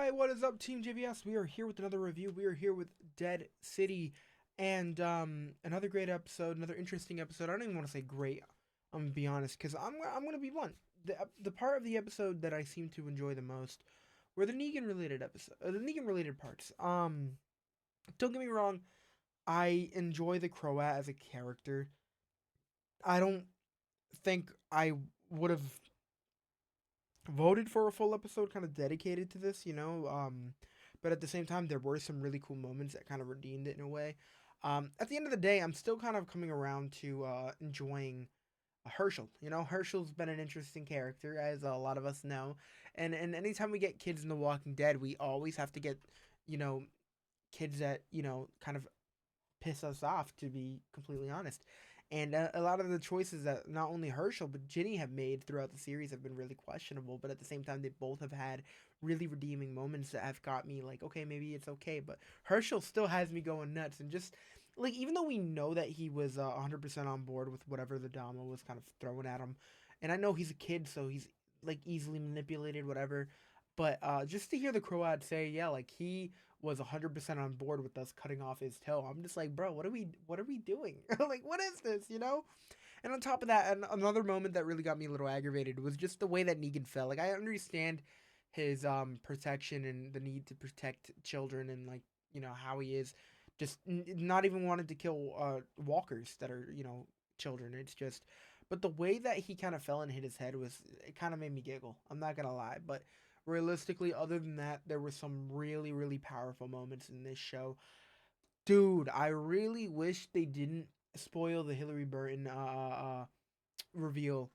Alright, what is up, TeamJVS? We are here with another review. We are here with Dead City, and another great episode, another interesting episode. I don't even want to say great, I'm gonna be honest, because I'm gonna be blunt. The part of the episode that I seem to enjoy the most were the Negan related the Negan related parts. Don't get me wrong, I enjoy the Croat as a character. I don't think I would have voted for a full episode kind of dedicated to this, but at the same time, there were some really cool moments that kind of redeemed it in a way. At the end of the day, I'm still kind of coming around to enjoying Herschel. Herschel's been an interesting character, as a lot of us know, and anytime we get kids in The Walking Dead, we always have to get, you know, kids that kind of piss us off, to be completely honest. And a lot of the choices that not only Herschel but Ginny have made throughout the series have been really questionable. But at the same time, they both have had really redeeming moments that have got me like, okay, maybe it's okay. But Herschel still has me going nuts, and just like even though we know that he was 100% on board with whatever the Dama was kind of throwing at him, and I know he's a kid, so he's like easily manipulated, whatever. But just to hear the Croat say, yeah, like he was 100% on board with us cutting off his toe. I'm just like, bro, what are we doing? Like, what is this? And on top of that, another moment that really got me a little aggravated was just the way that Negan fell. Like, I understand his protection and the need to protect children, and like, how he is just not even wanted to kill walkers that are, children. It's just, but the way that he kind of fell and hit his head was, it kind of made me giggle. I'm not gonna lie. But realistically, other than that, there were some really, really powerful moments in this show. Dude, I really wish they didn't spoil the Hillary Burton reveal.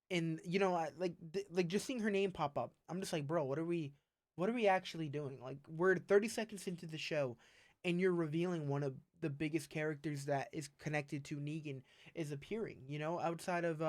And like just seeing her name pop up, I'm just like, bro, what are we actually doing? Like, we're 30 seconds into the show, and you're revealing one of the biggest characters that is connected to Negan is appearing. Outside of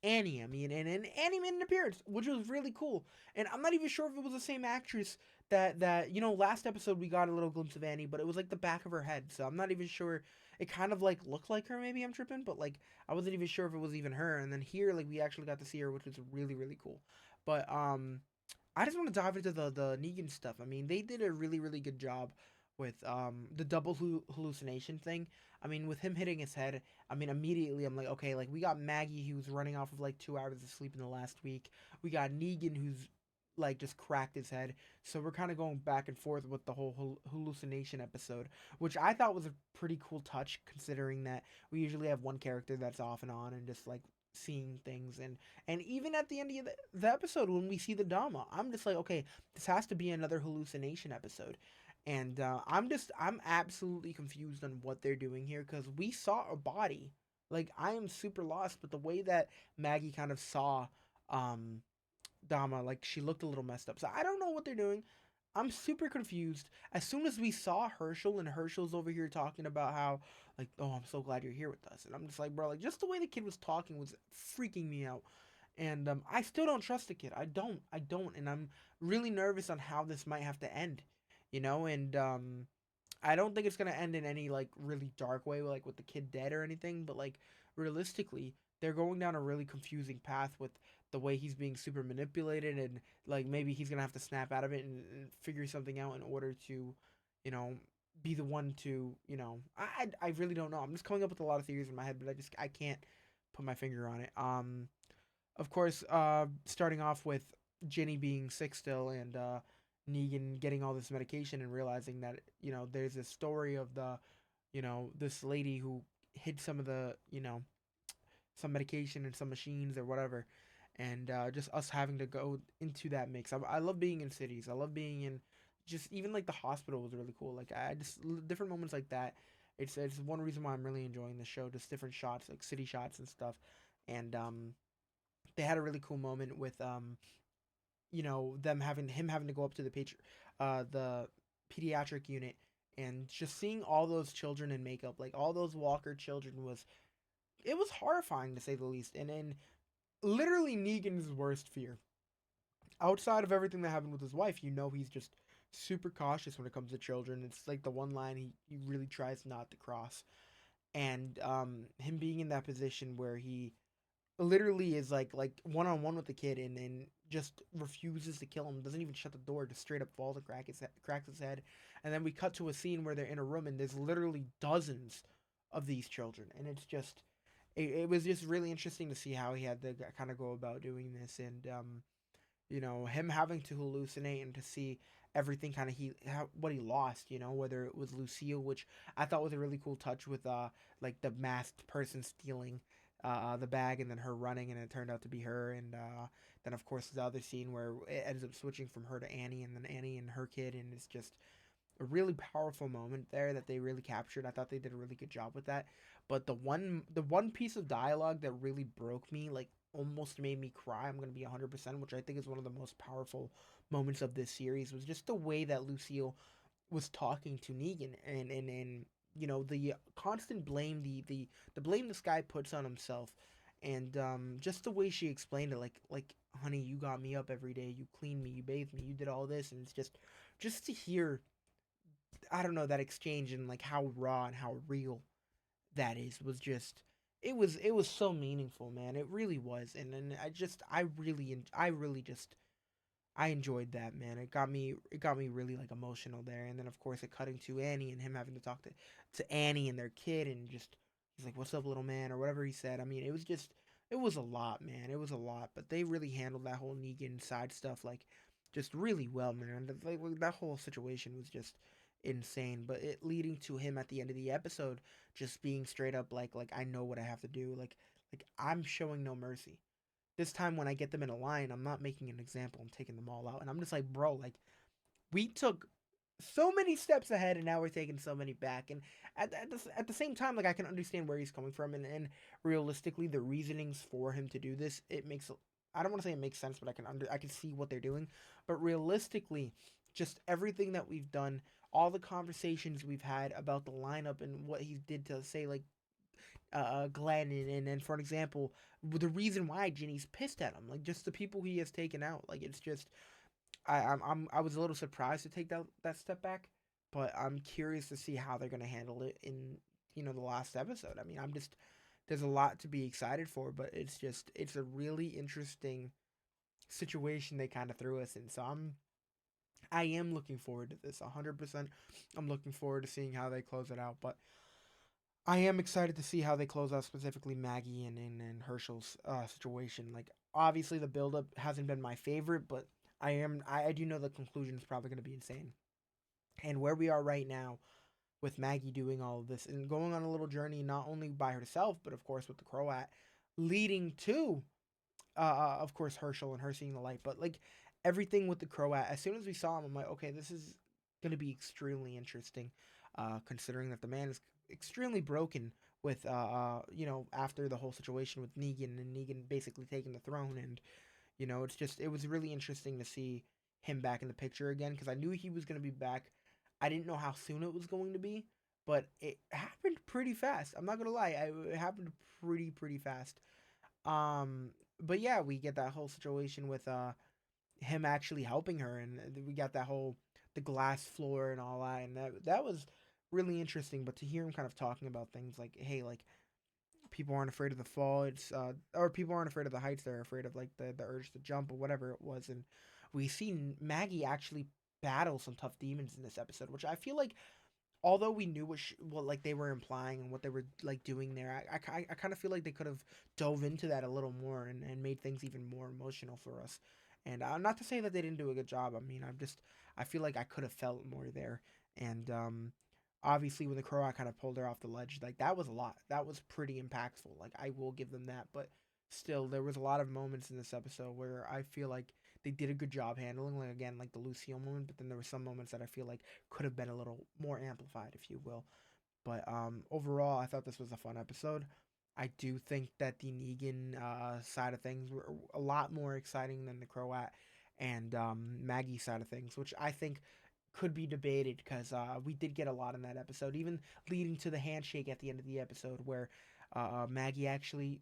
Annie. I mean, and Annie made an appearance, which was really cool. And I'm not even sure if it was the same actress that last episode we got a little glimpse of Annie, but it was like the back of her head, so I'm not even sure. It kind of like looked like her. Maybe I'm tripping, but like I wasn't even sure if it was even her. And then here, like, we actually got to see her, which was really, really cool. But I just want to dive into the Negan stuff. I mean, they did a really, really good job with the double hallucination thing. I mean, with him hitting his head, I mean, immediately I'm like, okay, like we got Maggie who's running off of like 2 hours of sleep in the last week. We got Negan who's like just cracked his head. So we're kind of going back and forth with the whole hallucination episode, which I thought was a pretty cool touch, considering that we usually have one character that's off and on and just like seeing things. And even at the end of the episode when we see the Dama, I'm just like, okay, this has to be another hallucination episode. And I'm absolutely confused on what they're doing here, because we saw a body. Like, I am super lost, but the way that Maggie kind of saw um Dama, like, she looked a little messed up. So I don't know what they're doing. I'm super confused. As soon as we saw Herschel, and Herschel's over here talking about how, like, oh, I'm so glad you're here with us. And I'm just like, bro, like, just the way the kid was talking was freaking me out. And I still don't trust the kid. I don't. And I'm really nervous on how this might have to end, And I don't think it's gonna end in any like really dark way, like with the kid dead or anything. But like realistically, they're going down a really confusing path with the way he's being super manipulated, and like maybe he's gonna have to snap out of it and figure something out in order to, you know, be the one to, I really don't know. I'm just coming up with a lot of theories in my head, but I can't put my finger on it. Of course, starting off with Jenny being sick still, and Negan getting all this medication and realizing that there's this story of this lady who hid some of the some medication and some machines or whatever, and just us having to go into that mix. I love being in cities. I love being in just even like the hospital was really cool. Like I just different moments like that. It's one reason why I'm really enjoying the show. Just different shots, like city shots and stuff, and they had a really cool moment with them having him having to go up to the pediatric unit, and just seeing all those children in makeup, like all those Walker children, was horrifying to say the least. And then literally Negan's worst fear, outside of everything that happened with his wife, he's just super cautious when it comes to children. It's like the one line he really tries not to cross. And him being in that position where he literally is like one on one with the kid and just refuses to kill him. Doesn't even shut the door. Just straight up falls and cracks his head. And then we cut to a scene where they're in a room and there's literally dozens of these children, and it's just it was just really interesting to see how he had to kind of go about doing this, and him having to hallucinate and to see everything kind of what he lost, whether it was Lucille, which I thought was a really cool touch with like the masked person stealing the bag and then her running and it turned out to be her, and then of course the other scene where it ends up switching from her to Annie and then Annie and her kid, and it's just a really powerful moment there that they really captured. I thought they did a really good job with that. But the one piece of dialogue that really broke me, like almost made me cry, I'm gonna be 100%, which I think is one of the most powerful moments of this series, was just the way that Lucille was talking to Negan, and the constant blame, the blame this guy puts on himself, and just the way she explained it, like honey, you got me up every day, you cleaned me, you bathed me, you did all this, and it's just to hear, I don't know, that exchange and like how raw and how real that is was just, it was so meaningful, man. It really was, and I really just I enjoyed that, man. It got me really like emotional there, and then of course it cutting to Annie and him having to talk to Annie and their kid, and just he's like, "What's up, little man?" or whatever he said. I mean, it was a lot, man. It was a lot, but they really handled that whole Negan side stuff like just really well, man. Like that whole situation was just insane, but it leading to him at the end of the episode just being straight up like I know what I have to do. Like I'm showing no mercy. This time when I get them in a line, I'm not making an example. I'm taking them all out. And I'm just like, bro, like we took so many steps ahead and now we're taking so many back. And at the same time, like I can understand where he's coming from, and realistically the reasonings for him to do this, it makes, I don't want to say it makes sense, but I can see what they're doing. But realistically, just everything that we've done, all the conversations we've had about the lineup and what he did to say like Glenn, and for an example, the reason why Ginny's pissed at him, like just the people he has taken out, like it's just I was a little surprised to take that step back, but I'm curious to see how they're gonna handle it in the last episode. I mean, I'm just there's a lot to be excited for, but it's a really interesting situation they kind of threw us in. So I am looking forward to this 100%. I'm looking forward to seeing how they close it out, but I am excited to see how they close out specifically Maggie and Herschel's situation. Like obviously the buildup hasn't been my favorite, but I do know the conclusion is probably going to be insane. And where we are right now with Maggie doing all of this and going on a little journey, not only by herself but of course with the Croat, leading to of course Herschel and her seeing the light, but like everything with the Croat. As soon as we saw him, I'm like, okay, this is going to be extremely interesting, considering that the man is extremely broken with after the whole situation with Negan and Negan basically taking the throne, and it was really interesting to see him back in the picture again because I knew he was going to be back. I didn't know how soon it was going to be, but it happened pretty fast. I'm not gonna lie, it happened pretty fast. But yeah, we get that whole situation with him actually helping her, and we got that whole the glass floor and all that, and that was really interesting. But to hear him kind of talking about things like, hey, like people aren't afraid of the fall, it's or people aren't afraid of the heights, they're afraid of like the urge to jump or whatever it was, and we see Maggie actually battle some tough demons in this episode, which I feel like although we knew what like they were implying and what they were like doing there, I kind of feel like they could have dove into that a little more and made things even more emotional for us. And not to say that they didn't do a good job. I mean, I feel like I could have felt more there. And obviously when the Croat kind of pulled her off the ledge, like that was a lot. That was pretty impactful. Like I will give them that, but still there was a lot of moments in this episode where I feel like they did a good job handling, like again like the Lucille moment, but then there were some moments that I feel like could have been a little more amplified, if you will. But overall, I thought this was a fun episode. I do think that the Negan side of things were a lot more exciting than the Croat and Maggie side of things, which I think could be debated because we did get a lot in that episode, even leading to the handshake at the end of the episode where Maggie actually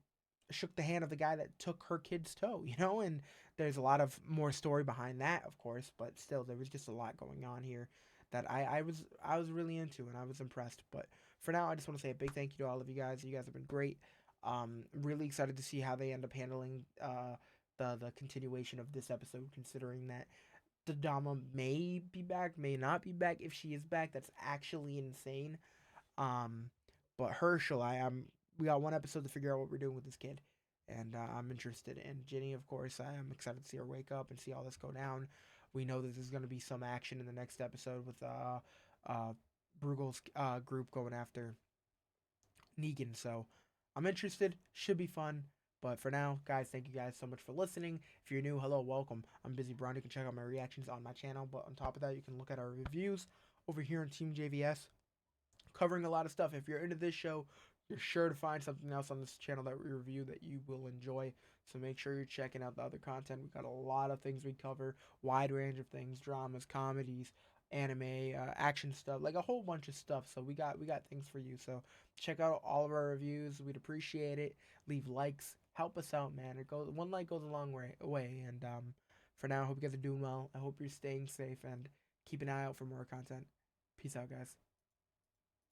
shook the hand of the guy that took her kid's toe, and there's a lot of more story behind that, of course, but still there was just a lot going on here that I was really into and I was impressed. But for now, I just want to say a big thank you to all of you guys. You guys have been great. Really excited to see how they end up handling the continuation of this episode, considering that the Dama may be back, may not be back. If she is back, that's actually insane. Um, but Herschel, we got one episode to figure out what we're doing with this kid, and I'm interested. And Ginny, of course, I am excited to see her wake up and see all this go down. We know that there's going to be some action in the next episode with Bruegel's group going after Negan. So I'm interested. Should be fun. But for now, guys, thank you guys so much for listening. If you're new, hello, welcome. I'm Busy Brown. You can check out my reactions on my channel. But on top of that, you can look at our reviews over here on TeamJVS, covering a lot of stuff. If you're into this show, you're sure to find something else on this channel that we review that you will enjoy. So make sure you're checking out the other content. We've got a lot of things we cover, wide range of things, dramas, comedies, anime, action stuff, like a whole bunch of stuff. So we got things for you. So check out all of our reviews. We'd appreciate it. Leave likes, help us out, man. It goes one like goes a long way. And for now, I hope you guys are doing well. I hope you're staying safe and keep an eye out for more content. Peace out, guys.